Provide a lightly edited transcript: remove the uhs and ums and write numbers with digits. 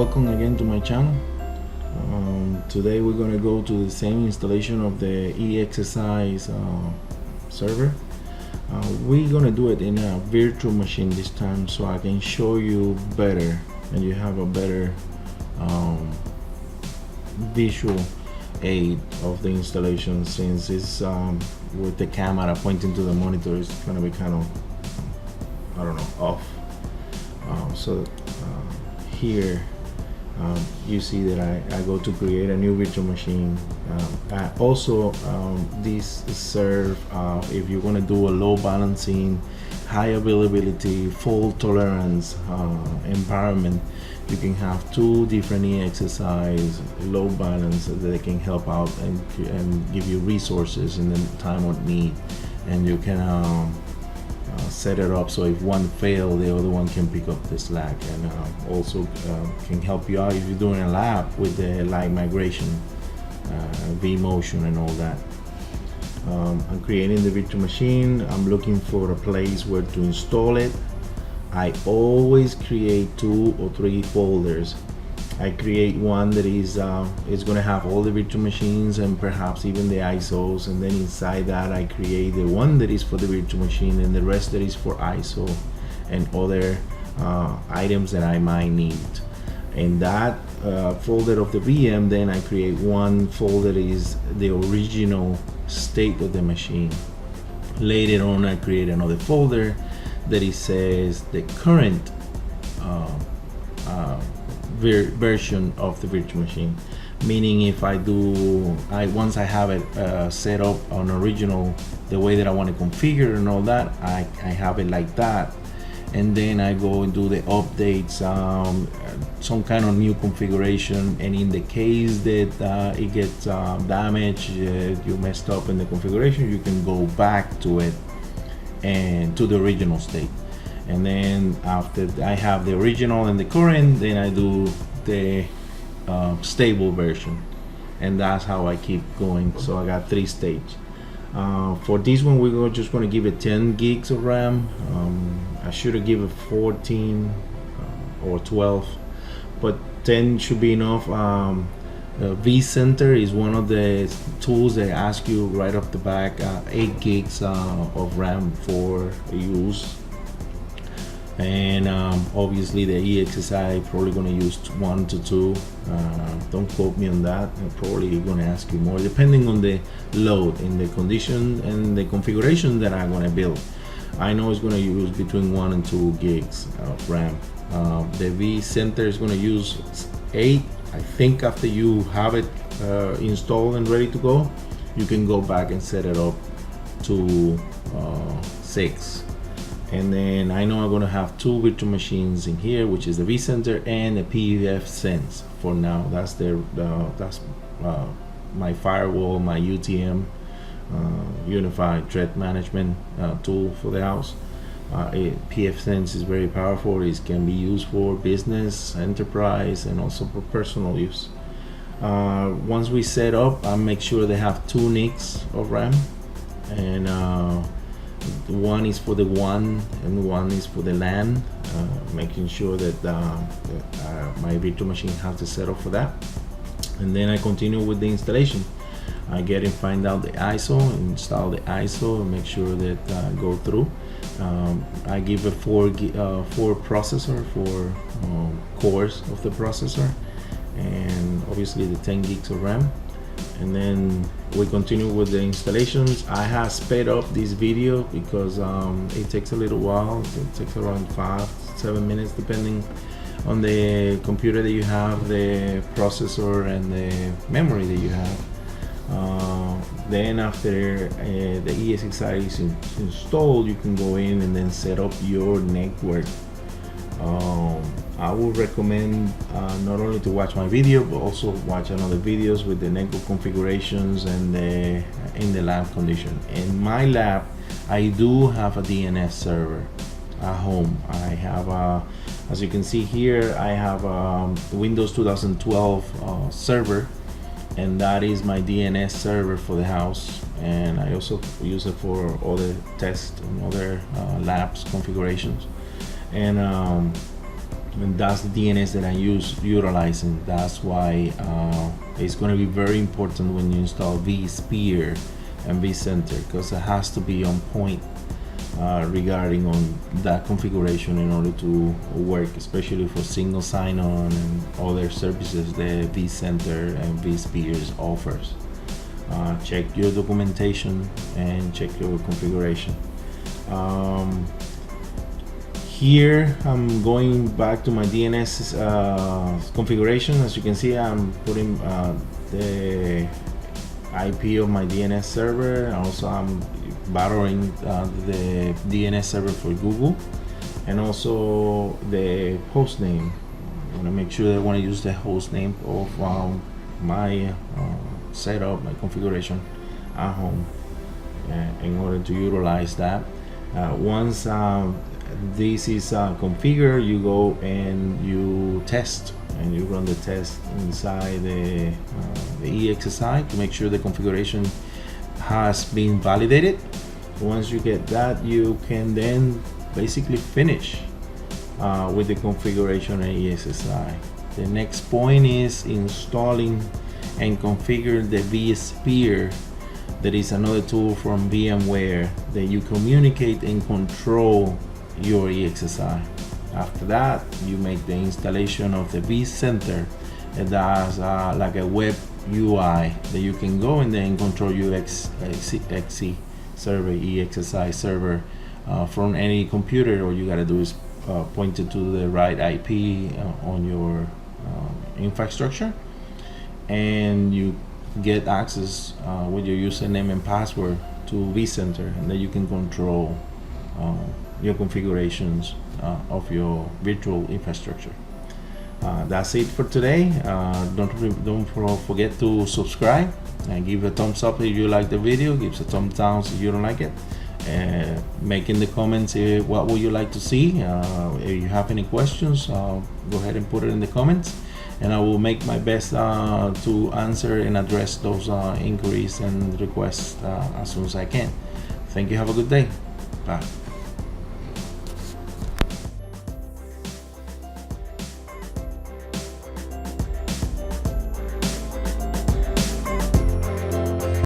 Welcome again to my channel. Today we're going to go to the same installation of the ESXi server. We're going to do it in a virtual machine this time, so I can show you better and you have a better visual aid of the installation, since it's with the camera pointing to the monitor. It's going to be kind of, I don't know, off. Here you see that I go to create a new virtual machine. This serve if you want to do a low balancing, high availability, fault tolerance environment. You can have two different ESXi's low balance that they can help out and give you resources in the time of need, and you can set it up so if one fails, the other one can pick up the slack, and also can help you out if you're doing a lab with the light migration, vMotion and all that. I'm creating the virtual machine. I'm looking for a place where to install it. I always create 2 or 3 folders. I create one that is going to have all the virtual machines and perhaps even the ISOs, and then inside that I create the one that is for the virtual machine and the rest that is for ISO and other items that I might need. In that folder of the VM, then I create one folder that is the original state of the machine. Later on I create another folder that it says the current version of the virtual machine, meaning if once I have it set up on original the way that I want to configure and all that, I have it like that, and then I go and do the updates, some kind of new configuration, and in the case that it gets damaged, you messed up in the configuration, you can go back to it and to the original state. And then after I have the original and the current, then I do the stable version, and that's how I keep going. So I got 3 stages. For this one, we're just going to give it 10 gigs of RAM. I should have given 14 or 12, but 10 should be enough. vCenter is one of the tools that ask you right off the back 8 gigs of RAM for use. And obviously the ESXi probably going to use 1 to 2. Don't quote me on that. I'm probably going to ask you more depending on the load and the condition and the configuration that I'm going to build. I know it's going to use between 1 and 2 gigs of RAM. The vCenter is going to use 8. I think after you have it installed and ready to go, you can go back and set it up to 6. And then I know I'm going to have 2 virtual machines in here, which is the vCenter and the pfSense. For now, that's my firewall, my UTM, Unified Threat Management tool for the house. pfSense is very powerful. It can be used for business, enterprise, and also for personal use. Once we set up, I make sure they have 2 NICs of RAM, and one is for the WAN and one is for the LAN, making sure that my virtual machine has the setup for that. And then I continue with the installation. I get and find out the ISO, install the ISO, and make sure that I go through. I give a 4 processor, 4 cores of the processor, and obviously the 10 gigs of RAM. And then we continue with the installations. I have sped up this video because it takes a little while. It takes around 5-7 minutes depending on the computer that you have, the processor and the memory that you have. Then after the ESXi is installed, you can go in and then set up your network. I would recommend not only to watch my video, but also watch another videos with the network configurations and in the lab condition. In my lab, I do have a DNS server at home. I have as you can see here, I have a Windows 2012 server, and that is my DNS server for the house. And I also use it for other tests and other labs configurations. And and that's the DNS that I utilizing. That's why it's going to be very important when you install vSphere and vCenter, because it has to be on point regarding on that configuration in order to work, especially for single sign-on and other services that vCenter and vSphere offers. Check your documentation and check your configuration. Here I'm going back to my DNS configuration. As you can see, I'm putting the IP of my DNS server. Also, I'm borrowing the DNS server for Google, and also the host name. I want to make sure that I want to use the host name of my setup, my configuration at home, in order to utilize that. Once this is configured, you go and you test, and you run the test inside the ESXi to make sure the configuration has been validated. Once you get that, you can then basically finish with the configuration in ESXi. The next point is installing and configure the vSphere. That is another tool from VMware that you communicate and control your ESXi. After that, you make the installation of the vCenter, and that's like a web UI that you can go and then control your ESXi server, ESXi server from any computer. All you gotta do is point it to the right IP on your infrastructure, and you get access with your username and password to vCenter, and then you can control your configurations of your virtual infrastructure. That's it for today. Don't forget to subscribe and give a thumbs up if you like the video. Give a thumbs down if you don't like it. Make in the comments what would you like to see. If you have any questions, go ahead and put it in the comments, and I will make my best to answer and address those inquiries and requests as soon as I can. Thank you. Have a good day. Bye.